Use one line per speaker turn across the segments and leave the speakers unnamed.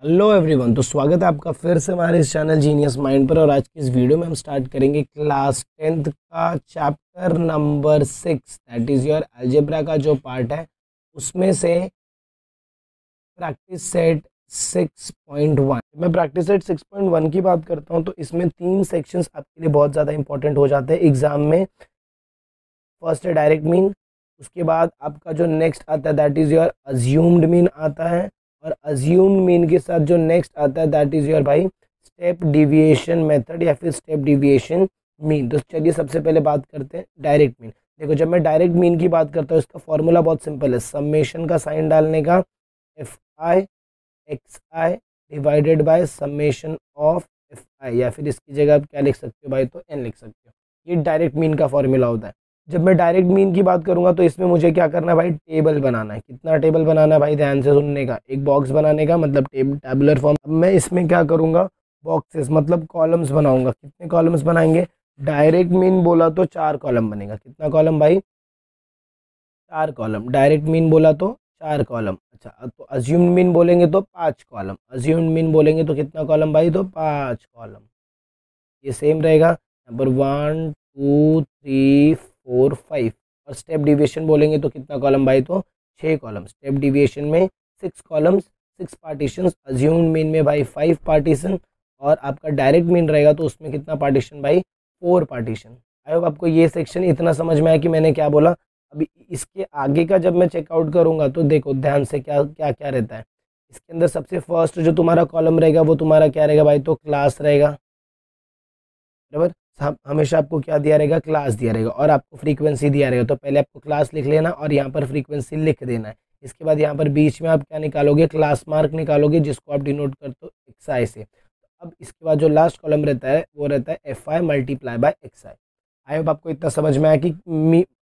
Hello everyone, तो स्वागत है आपका फिर से हमारे इस चैनल जीनियस माइंड पर। और आज की इस वीडियो में हम स्टार्ट करेंगे क्लास 10th का chapter number 6, that is your algebra का जो पार्ट है उसमें से प्रैक्टिस सेट 6.1। मैं प्रैक्टिस सेट 6.1 की बात करता हूं तो इसमें 3 सेक्शंस आपके लिए बहुत ज़्यादा इंपॉर्टेंट हो जाते हैं एग्जाम में। फर्स्ट है डायरेक्ट मीन, उसके बाद आपका जो नेक्स्ट आता है that is your assumed mean आता है, और अज्यूम्ड मीन के साथ जो नेक्स्ट आता है दैट इज़ योर भाई स्टेप डिविएशन मेथड या फिर स्टेप डिविएशन मीन। तो चलिए सबसे पहले बात करते हैं डायरेक्ट मीन। देखो, जब मैं डायरेक्ट मीन की बात करता हूँ इसका फॉर्मूला बहुत सिंपल है, समेशन का साइन डालने का, F I x I divided by summation of F I, या फिर इसकी जगह आप क्या लिख सकते हो भाई, तो एन लिख सकते हो। ये डायरेक्ट मीन का फॉर्मूला होता है। जब मैं डायरेक्ट मीन की बात करूंगा तो इसमें मुझे क्या करना है भाई, टेबल बनाना है। कितना टेबल बनाना है भाई, ध्यान से सुनने का, एक बॉक्स बनाने का, मतलब टेबुलर फॉर्म। अब मैं इसमें क्या करूंगा, बॉक्सेस मतलब कॉलम्स बनाऊंगा। कितने कॉलम्स बनाएंगे, डायरेक्ट मीन बोला तो 4 कॉलम बनेगा। कितना कॉलम भाई, 4 कॉलम। डायरेक्ट मीन बोला तो 4 कॉलम। अच्छा, अब तो अज्यूम्ड मीन बोलेंगे तो 5 कॉलम। अज्यूम्ड मीन बोलेंगे तो कितना कॉलम भाई, तो 5 कॉलम। ये सेम रहेगा, नंबर 1 2 3 4 5। और स्टेप डिविएशन बोलेंगे तो कितना कॉलम भाई, तो 6 कॉलम। स्टेप डिविएशन में 6 कॉलम्स, 6 पार्टीशन। अज्यूम्ड मीन में भाई 5 पार्टीशन, और आपका डायरेक्ट मीन रहेगा तो उसमें कितना पार्टीशन भाई, 4 पार्टीशन। आई होप आपको ये सेक्शन इतना समझ में आया कि मैंने क्या बोला। अभी इसके आगे का जब मैं चेकआउट करूंगा तो देखो ध्यान से क्या क्या क्या रहता है। इसके अंदर सबसे फर्स्ट जो तुम्हारा कॉलम रहेगा वो तुम्हारा क्या रहेगा भाई, तो क्लास रहेगा। बराबर, हमेशा आपको क्या दिया रहेगा, क्लास दिया रहेगा, और आपको फ्रीक्वेंसी दिया रहेगा। तो पहले आपको क्लास लिख लेना और यहाँ पर फ्रीक्वेंसी लिख देना है। इसके बाद यहाँ पर बीच में आप क्या निकालोगे, क्लास मार्क निकालोगे, जिसको आप डिनोट करते हो एक्स आई से। अब इसके बाद जो लास्ट कॉलम रहता है वो रहता है F I multiply by x I. I hope आपको इतना समझ में आया कि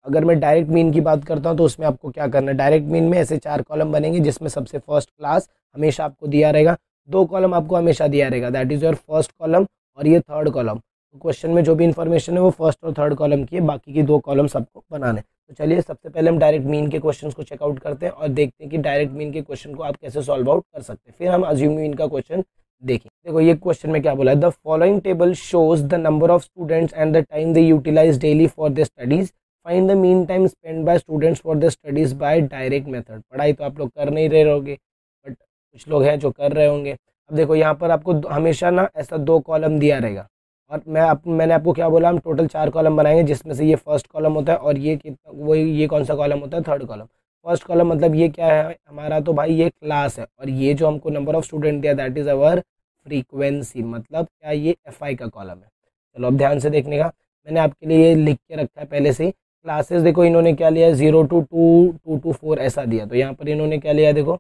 अगर मैं डायरेक्ट मीन की बात करता हूँ तो उसमें आपको क्या करना है। डायरेक्ट मीन में ऐसे 4 कॉलम बनेंगे जिसमें सबसे फर्स्ट क्लास हमेशा आपको दिया रहेगा। 2 कॉलम आपको हमेशा दिया रहेगा, that is your first column, और ये थर्ड कॉलम। तो क्वेश्चन में जो भी इन्फॉर्मेशन है वो फर्स्ट और थर्ड कॉलम की है, बाकी की 2 कॉलम्स आपको बनाने। तो चलिए सबसे पहले हम डायरेक्ट मीन के क्वेश्चंस को चेकआउट करते हैं और देखते हैं कि डायरेक्ट मीन के क्वेश्चन को आप कैसे सॉल्व आउट कर सकते हैं। फिर हम अज्यूम मीन का क्वेश्चन देखें। देखो ये क्वेश्चन में क्या बोला है, the following table shows the number of students and the time they utilize daily for their studies. Find the mean time spend by students for their studies by direct method. पढ़ाई तो आप लोग कर नहीं रहे होगे, बट कुछ लोग हैं जो कर रहे होंगे। अब देखो यहाँ पर आपको हमेशा ना ऐसा 2 कॉलम दिया रहेगा, और मैंने आपको क्या बोला, हम टोटल 4 कॉलम बनाएंगे जिसमें से ये फर्स्ट कॉलम होता है, और ये कितना, वो ये कौन सा कॉलम होता है, थर्ड कॉलम। फर्स्ट कॉलम मतलब ये क्या है हमारा, तो भाई ये क्लास है, और ये जो हमको नंबर ऑफ स्टूडेंट दिया दैट इज अवर फ्रीक्वेंसी, मतलब क्या, ये एफ आई का कॉलम है। चलो अब ध्यान से देखने का, मैंने आपके लिए ये लिख के रखा है पहले से ही। क्लासेस देखो इन्होंने क्या लिया है, 0 to 2, 2 to 4 ऐसा दिया। तो यहाँ पर इन्होंने क्या लिया है, देखो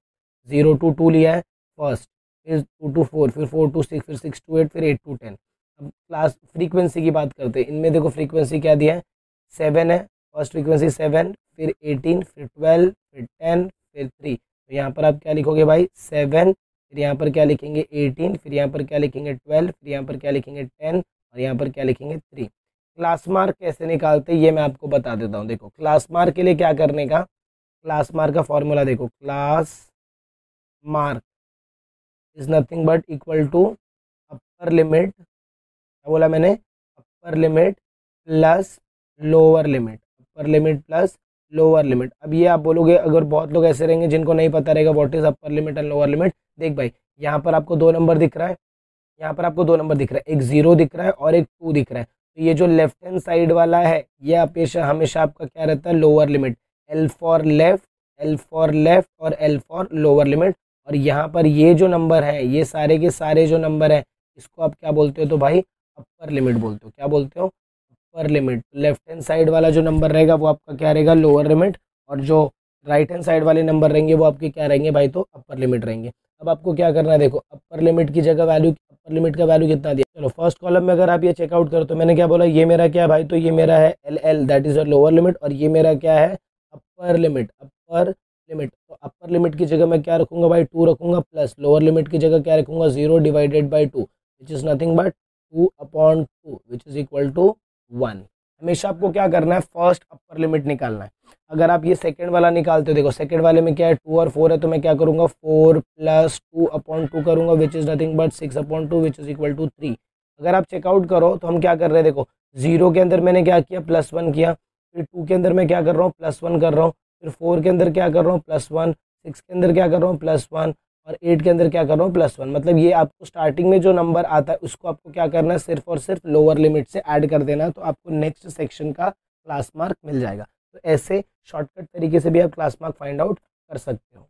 0 to 2 लिया है फर्स्ट, फिर 2 to 4, फिर 4 to 6, फिर 6 to 8, फिर 8 to 10। अब क्लास फ्रीक्वेंसी की बात करते हैं, इनमें देखो फ्रीक्वेंसी क्या दिया है, 7 है। फर्स्ट फ्रीक्वेंसी 7, फिर 18, फिर 12, फिर 10, फिर 3। तो यहाँ पर आप क्या लिखोगे भाई, 7, फिर यहाँ पर क्या लिखेंगे 18, फिर यहाँ पर क्या लिखेंगे 12, फिर यहाँ पर क्या लिखेंगे 10, और यहाँ पर क्या लिखेंगे 3। क्लास मार्क कैसे निकालते हैं ये मैं आपको बता देता हूँ। देखो क्लास मार्क के लिए क्या करने का, क्लास मार्क का फॉर्मूला देखो, class mark is nothing but equal to upper limit, क्या बोला मैंने, upper limit plus lower limit, upper limit plus lower limit. अब ये आप बोलोगे, अगर बहुत लोग ऐसे रहेंगे जिनको नहीं पता रहेगा what is upper limit and lower limit. देख भाई, यहाँ पर आपको 2 नंबर दिख रहा है, यहाँ पर आपको 2 नंबर दिख रहा है, एक 0 दिख रहा है और एक 2 दिख रहा है। तो ये जो लेफ्ट हैंड साइड वाला है ये हमेशा हमेशा आपका क्या रहता है, lower limit, L for left, L for left और एल फॉर लोअर लिमिट। और यहाँ पर ये जो नंबर है, ये सारे के सारे जो नंबर है, इसको आप क्या बोलते हो, तो भाई अपर लिमिट बोलते हो। क्या बोलते हो, upper limit. Left hand side वाला जो नंबर रहेगा वो आपका क्या रहेगा, लोअर लिमिट, और जो राइट हैंड साइड वाले नंबर रहेंगे वो आपके क्या रहेंगे भाई, तो अपर लिमिट रहेंगे। अब आपको क्या करना है, देखो अपर लिमिट की जगह वैल्यू, अपर लिमिट का वैल्यू कितना दिया, चलो फर्स्ट कॉलम में अगर आप ये चेकआउट करो तो मैंने क्या बोला, ये मेरा क्या है भाई, तो ये मेरा है L L, that is lower limit, और ये मेरा क्या है, अपर लिमिट, अपर लिमिट। तो अपर लिमिट की जगह मैं क्या रखूंगा भाई, 2 रखूंगा, प्लस लोअर लिमिट की जगह क्या रखूंगा, 0 divided by 2, which is nothing but 2/2, which is equal to 1। हमेशा आपको क्या करना है, फर्स्ट अपर लिमिट निकालना है। अगर आप ये सेकंड वाला निकालते हो, देखो सेकंड वाले में क्या है 2 और 4 है, तो मैं क्या करूँगा 4 + 2/2 करूँगा which is nothing but 6/2 which is equal to 3। अगर आप चेकआउट करो तो हम क्या कर रहे हैं, देखो 0 के अंदर मैंने क्या किया +1 किया, फिर 2 के अंदर मैं क्या कर रहा हूँ +1 कर रहा हूँ, फिर 4 के अंदर क्या कर रहा हूँ +1, 6 के अंदर क्या कर रहा हूँ +1 और 8 के अंदर क्या कर रहा हूँ +1। मतलब ये आपको स्टार्टिंग में जो नंबर आता है उसको आपको क्या करना है, सिर्फ और सिर्फ लोअर लिमिट से ऐड कर देना, तो आपको नेक्स्ट सेक्शन का क्लास मार्क मिल जाएगा। तो ऐसे शॉर्टकट तरीके से भी आप क्लास मार्क फाइंड आउट कर सकते हो।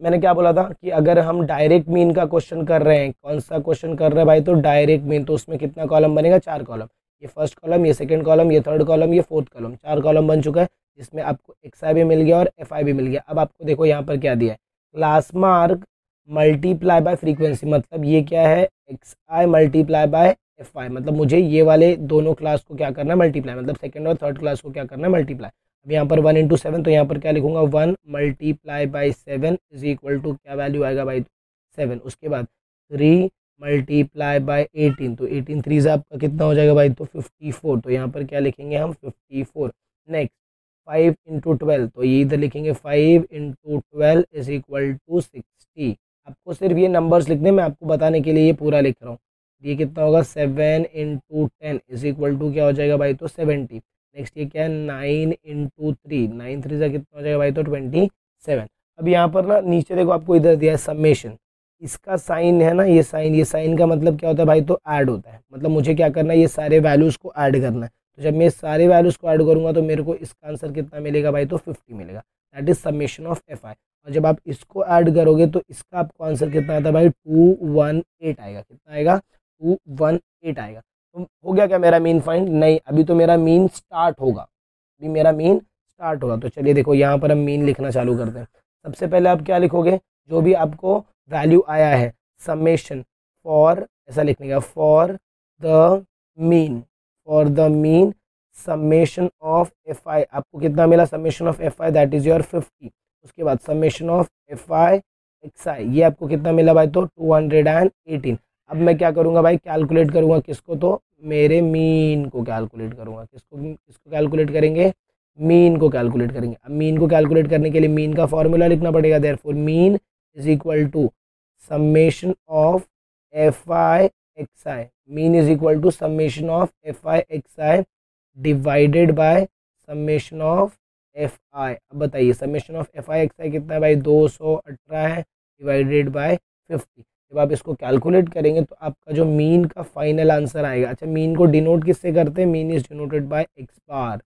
मैंने क्या बोला था कि अगर हम डायरेक्ट मीन का क्वेश्चन कर रहे हैं, कौन सा क्वेश्चन कर रहे हैं भाई, तो डायरेक्ट मीन, तो उसमें कितना कॉलम बनेगा, 4 कॉलम। ये फर्स्ट कॉलम, ये सेकंड कॉलम, ये थर्ड कॉलम, ये फोर्थ कॉलम, 4 कॉलम बन चुका है, जिसमें आपको XI भी मिल गया और FI भी मिल गया। अब आपको देखो यहाँ पर क्या दिया है, class mark multiply by frequency, मतलब ये क्या है XI मल्टीप्लाई बाय FI, मतलब मुझे ये वाले दोनों क्लास को क्या करना है मल्टीप्लाई, मतलब सेकंड और थर्ड क्लास को क्या करना है मल्टीप्लाई। अब यहाँ पर 1 × 7, तो यहाँ पर क्या लिखूंगा 1 × 7 इज इक्वल टू क्या वैल्यू आएगा भाई 7। उसके बाद 3 × 18, तो 18 3 आपका कितना हो जाएगा भाई, तो 54, तो यहाँ पर क्या लिखेंगे हम 54। नेक्स्ट 5 × 12, तो ये इधर लिखेंगे 5 × 12 इज इक्वल टू 60। आपको सिर्फ ये नंबर्स लिखने, मैं आपको बताने के लिए ये पूरा लिख रहा हूँ। ये कितना होगा 7 × 10 इज इक्वल टू क्या हो जाएगा भाई, तो 70। नेक्स्ट ये क्या है 9 × 3, 9 3 कितना हो जाएगा भाई, तो 27। अब यहाँ पर ना नीचे देखो आपको इधर दिया है समेशन, इसका साइन है ना, ये साइन का मतलब क्या होता है भाई, तो ऐड होता है, मतलब मुझे क्या करना है ये सारे वैल्यूज़ को ऐड करना है। तो जब मैं सारे वैल्यूज़ को ऐड करूँगा तो मेरे को इसका आंसर कितना मिलेगा भाई, तो 50 मिलेगा, that is summation of FI। और जब आप इसको ऐड करोगे तो इसका आपको आंसर कितना आता है भाई, 218 आएगा। कितना आएगा, 218 आएगा। तो हो गया क्या मेरा मीन फाइंड, नहीं अभी तो मेरा मीन स्टार्ट होगा, अभी मेरा मीन स्टार्ट होगा। तो चलिए देखो यहाँ पर हम मीन लिखना चालू करते हैं। सबसे पहले आप क्या लिखोगे, जो भी आपको वैल्यू आया है समेशन फॉर, ऐसा लिखने का for the mean, for the mean summation of FI, आपको कितना मिला summation of FI, that is your 50। उसके बाद समेशन ऑफ FI XI, ये आपको कितना मिला भाई, तो 218। अब मैं क्या करूँगा भाई, कैलकुलेट करूँगा किसको, तो मेरे मीन को कैलकुलेट करूँगा। किसको कैलकुलेट करेंगे, मीन को कैलकुलेट करेंगे। अब मीन को कैलकुलेट करने के लिए मीन का फॉर्मूला लिखना पड़ेगा, therefore mean is equal to summation of FI XI, mean is equal to summation of FI XI divided by summation of FI। अब बताइए समेशन ऑफ FI XI कितना है भाई, 218 है डिवाइडेड बाय 50। जब आप इसको कैलकुलेट करेंगे तो आपका जो मीन का फाइनल आंसर आएगा, अच्छा मीन को डिनोट किससे करते हैं, mean is denoted by x बार।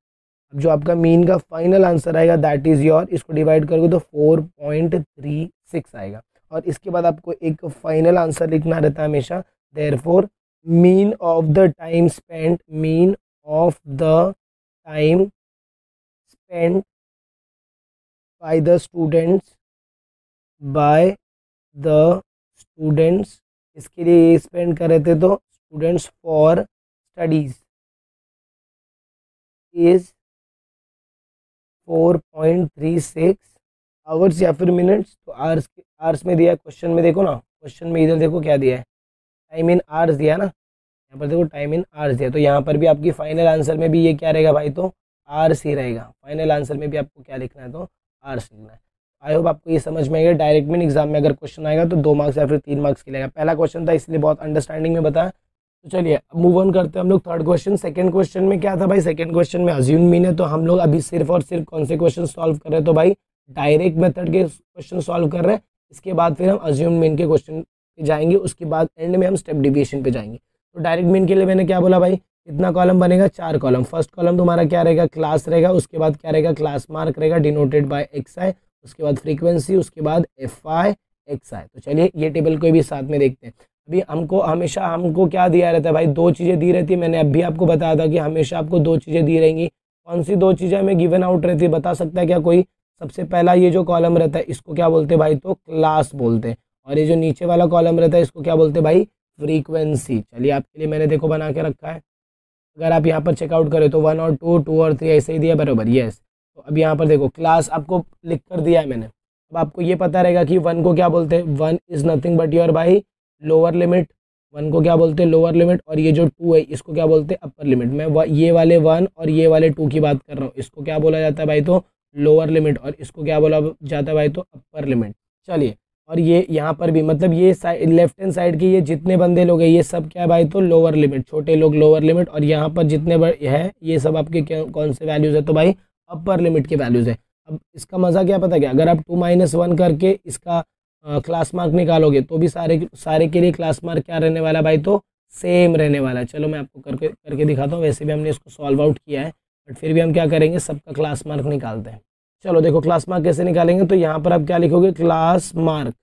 अब जो आपका मीन का फाइनल आंसर आएगा दैट इज योर, इसको डिवाइड करोगे तो 4.36 आएगा। और इसके बाद आपको एक फाइनल आंसर लिखना रहता है हमेशा, therefore mean of the time spent, mean of the time spent by the students, by the students, इसके लिए स्पेंड कर रहे थे तो students for studies is 4.36 hours या फिर मिनट्स। तो आवर्स में दिया है क्वेश्चन में, देखो ना क्वेश्चन में इधर देखो क्या दिया है, टाइम इन आवर्स दिया ना, यहाँ पर देखो टाइम इन आवर्स दिया, तो यहाँ पर भी आपकी फाइनल आंसर में भी ये क्या रहेगा भाई, तो आवर्स ही रहेगा। फाइनल आंसर में भी आपको क्या लिखना है, तो आवर्स लिखना है। आई होप आपको ये समझ में आएगा। डायरेक्ट मीन एग्जाम में अगर क्वेश्चन आएगा तो 2 मार्क्स या फिर 3 मार्क्स के लेगा। पहला क्वेश्चन था इसलिए बहुत अंडरस्टैंडिंग में बताया। तो चलिए मूव ऑन करते हैं हम लोग थर्ड क्वेश्चन। सेकंड क्वेश्चन में क्या था भाई, सेकंड क्वेश्चन में अज्यूम मीन है, तो हम लोग अभी सिर्फ और सिर्फ कौन से क्वेश्चन सॉल्व कर रहे हैं, तो भाई डायरेक्ट मेथड के क्वेश्चन सॉल्व कर रहे हैं। इसके बाद फिर हम अज्यूम मीन के क्वेश्चन पे जाएंगे, उसके बाद एंड में हम स्टेप डिविएशन पे जाएंगे। तो डायरेक्ट मीन के लिए मैंने क्या बोला भाई, कितना कॉलम बनेगा, 4 कॉलम। फर्स्ट कॉलम तुम्हारा क्या रहेगा, क्लास रहेगा, उसके बाद क्या रहेगा, क्लास मार्क रहेगा डिनोटेड बाय XI, उसके बाद फ्रीक्वेंसी, उसके बाद FI XI। तो चलिए ये टेबल को भी साथ में देखते हैं। अभी हमेशा हमको क्या दिया रहता है भाई, 2 चीज़ें दी रहती है। मैंने अभी आपको बताया था कि हमेशा आपको 2 चीज़ें दी रहेंगी। कौन सी 2 चीज़ें हमें गिवन आउट रहती है, बता सकता है क्या कोई। सबसे पहला ये जो कॉलम रहता है इसको क्या बोलते हैं भाई, तो क्लास बोलते हैं। और ये जो नीचे वाला कॉलम रहता है इसको क्या बोलते हैं भाई, फ्रीक्वेंसी। चलिए आपके लिए मैंने देखो बना के रखा है, अगर आप यहाँ पर चेकआउट करें तो 1 और 2, 2 और 3 ऐसे ही दिया बराबर, यस। तो अब यहाँ पर देखो क्लास आपको लिख कर दिया है मैंने। अब आपको ये पता रहेगा कि 1 को क्या बोलते हैं, 1 इज़ नथिंग बट योर भाई लोअर लिमिट, 1 को क्या बोलते हैं लोअर लिमिट, और ये जो 2 है इसको क्या बोलते हैं अपर लिमिट। मैं ये वाले 1 और ये वाले 2 की बात कर रहा हूँ, इसको क्या बोला जाता है भाई तो लोअर लिमिट, और इसको क्या बोला जाता है भाई तो अपर लिमिट। चलिए, और ये यहाँ पर भी मतलब ये साइड लेफ्ट हैंड साइड के ये जितने बंदे लोग हैं ये सब क्या है भाई तो लोअर लिमिट, छोटे लोग लोअर लिमिट, और यहाँ पर जितने बड़े है ये सब आपके कौन से वैल्यूज़ है तो भाई अपर लिमिट के वैल्यूज़ है। अब इसका मज़ा क्या पता क्या, अगर आप 2 - 1 करके इसका क्लास मार्क निकालोगे तो भी सारे के लिए क्लास मार्क क्या रहने वाला भाई तो सेम रहने वाला है। चलो मैं आपको करके दिखाता हूँ, वैसे भी हमने इसको सॉल्व आउट किया है बट फिर भी हम क्या करेंगे सबका क्लास मार्क निकालते हैं। चलो देखो क्लास मार्क कैसे निकालेंगे, तो यहाँ पर आप क्या लिखोगे क्लास मार्क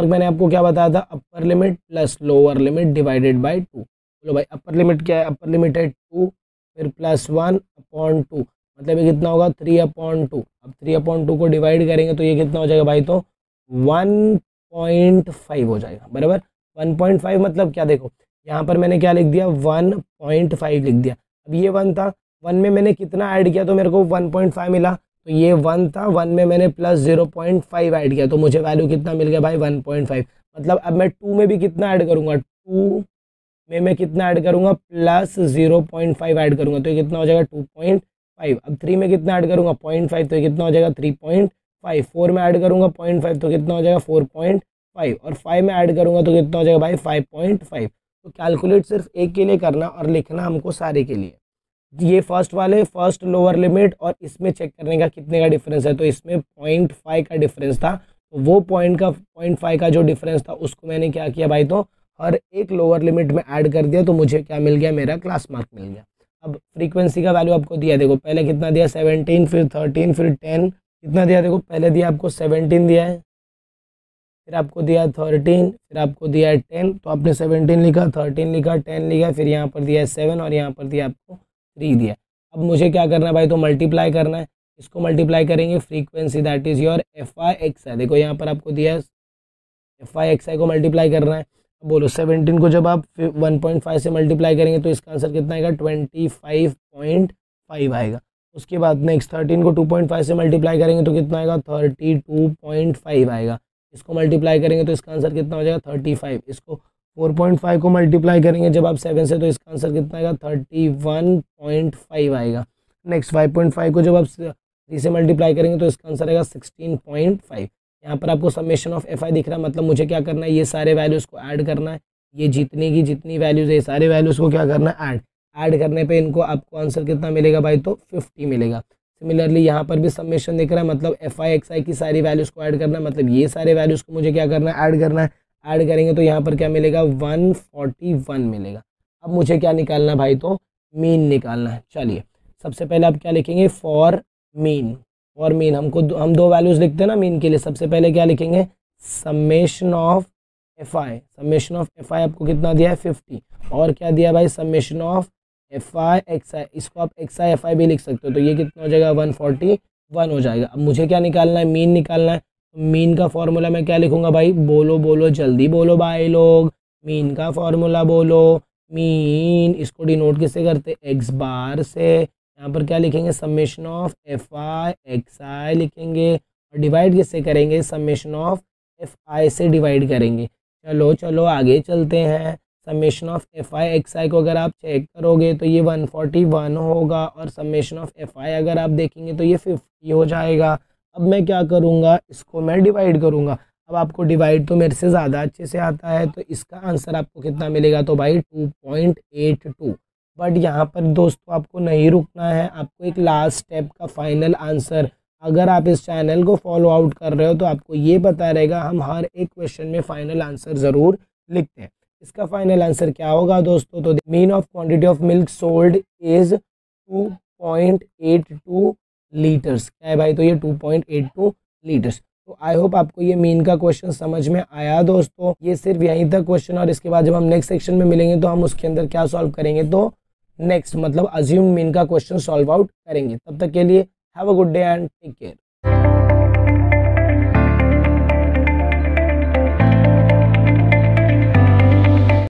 मैंने आपको क्या बताया था अपर limit plus lower limit divided by 2। बोलो भाई अपर लिमिट क्या है, अपर लिमिट है 2 फिर +1/2, मतलब ये कितना होगा 3/2। अब 3/2 को डिवाइड करेंगे तो ये कितना हो जाएगा भाई तो 1.5 हो जाएगा बराबर। 1.5 मतलब क्या, देखो यहाँ पर मैंने क्या लिख दिया 1.5 लिख दिया। अब ये 1 था, 1 में मैंने कितना ऐड किया तो मेरे को 1.5 मिला, तो ये 1 था, 1 में मैंने +0.5 ऐड किया तो मुझे वैल्यू कितना मिल गया भाई 1.5। मतलब अब मैं 2 में भी कितना ऐड करूँगा, 2 में मैं कितना ऐड करूँगा +0.5 ऐड करूँगा तो ये कितना हो जाएगा 2.5। अब 3 में कितना ऐड करूँगा 0.5 तो ये कितना हो जाएगा 3.5। 4 में ऐड करूँगा 0.5 तो कितना हो जाएगा 4.5, और 5 में ऐड करूँगा तो कितना हो जाएगा भाई 5.5। तो कैलकुलेट सिर्फ एक के लिए करना और लिखना हमको सारे के लिए। ये फर्स्ट लोअर लिमिट और इसमें चेक करने का कितने का डिफरेंस है, तो इसमें 0.5 का डिफरेंस था, तो वो 0.5 का जो डिफरेंस था उसको मैंने क्या किया भाई तो हर एक लोअर लिमिट में ऐड कर दिया, तो मुझे क्या मिल गया मेरा क्लास मार्क मिल गया। अब फ्रीक्वेंसी का वैल्यू आपको दिया, देखो पहले कितना दिया 17 फिर 13 फिर 10, कितना दिया देखो पहले दिया आपको 17 दिया है, फिर आपको दिया 13, फिर आपको दिया है 10, तो आपने 17 लिखा 13 लिखा 10 लिखा, फिर यहाँ पर दिया है 7 और यहाँ पर दिया आपको 3 दिया। अब मुझे क्या करना है भाई तो मल्टीप्लाई करना है, इसको मल्टीप्लाई करेंगे frequency that is your FI/XI। देखो यहाँ पर आपको दिया है FI/XI को मल्टीप्लाई करना है। अब बोलो 17 को जब आप 1.5 से मल्टीप्लाई करेंगे तो इसका आंसर कितना आएगा 25.5 आएगा। उसके बाद नेक्स्ट 13 को 2.5 से मल्टीप्लाई करेंगे तो कितना आएगा 32.5 आएगा। इसको मल्टीप्लाई करेंगे तो इसका आंसर कितना हो जाएगा 35। इसको 4.5 को मल्टीप्लाई करेंगे जब आप 7 से तो इसका आंसर कितना आएगा 31.5 आएगा। नेक्स्ट 5.5 को जब आप 3 से मल्टीप्लाई करेंगे तो इसका आंसर आएगा 16.5। यहाँ पर आपको समेशन ऑफ FI दिख रहा है, मतलब मुझे क्या करना है ये सारे वैल्यूज़ को ऐड करना है, ये जितनी की जितनी वैल्यूज़ है ये सारे वैल्यूज़ को क्या करना है ऐड करने पे इनको आपको आंसर कितना मिलेगा भाई तो 50 मिलेगा। सिमिलरली यहाँ पर भी समेशन दिख रहा है, मतलब FI/XI की सारी वैल्यूज़ को ऐड करना है, मतलब ये सारे वैल्यूज़ को मुझे क्या करना है ऐड करना है। ऐड करेंगे तो यहाँ पर क्या मिलेगा 141 मिलेगा। अब मुझे क्या निकालना भाई तो मीन निकालना है। चलिए सबसे पहले आप क्या लिखेंगे फॉर मीन हम दो वैल्यूज़ लिखते हैं ना मीन के लिए। सबसे पहले क्या लिखेंगे समेशन ऑफ FI आपको कितना दिया है 50, और क्या दिया भाई समेशन ऑफ FI/XI, इसको आप XI/FI भी लिख सकते हो, तो ये कितना हो जाएगा 141 हो जाएगा। अब मुझे क्या निकालना है मीन निकालना है, मीन का फॉर्मूला मैं क्या लिखूंगा भाई, बोलो जल्दी बोलो भाई लोग, मीन का फॉर्मूला बोलो। मीन इसको डिनोट किससे करते एक्स बार से, यहाँ पर क्या लिखेंगे समेशन ऑफ FI/XI लिखेंगे, और डिवाइड किससे करेंगे समेशन ऑफ FI से डिवाइड करेंगे। चलो आगे चलते हैं। समेशन ऑफ FI/XI को अगर आप चेक करोगे तो ये 141 होगा, और समेशन ऑफ FI अगर आप देखेंगे तो ये 50 हो जाएगा। अब मैं क्या करूँगा इसको मैं डिवाइड करूँगा। अब आपको डिवाइड तो मेरे से ज़्यादा अच्छे से आता है, तो इसका आंसर आपको कितना मिलेगा तो भाई 2.82। बट यहाँ पर दोस्तों आपको नहीं रुकना है, आपको एक लास्ट स्टेप का फाइनल आंसर, अगर आप इस चैनल को फॉलो आउट कर रहे हो तो आपको ये पता रहेगा हम हर एक क्वेश्चन में फाइनल आंसर ज़रूर लिखते हैं। इसका फाइनल आंसर क्या होगा दोस्तों, तो mean of quantity of milk sold is 2.82 litres. क्या है भाई तो ये 2.82 लीटर्स। तो आई होप आपको ये मीन का क्वेश्चन समझ में आया दोस्तों। ये सिर्फ यहीं तक क्वेश्चन, और इसके बाद जब हम नेक्स्ट सेक्शन में मिलेंगे तो हम उसके अंदर क्या सॉल्व करेंगे, तो नेक्स्ट मतलब अज्यूम मीन का क्वेश्चन सॉल्व आउट करेंगे। तब तक के लिए have a good day and take care.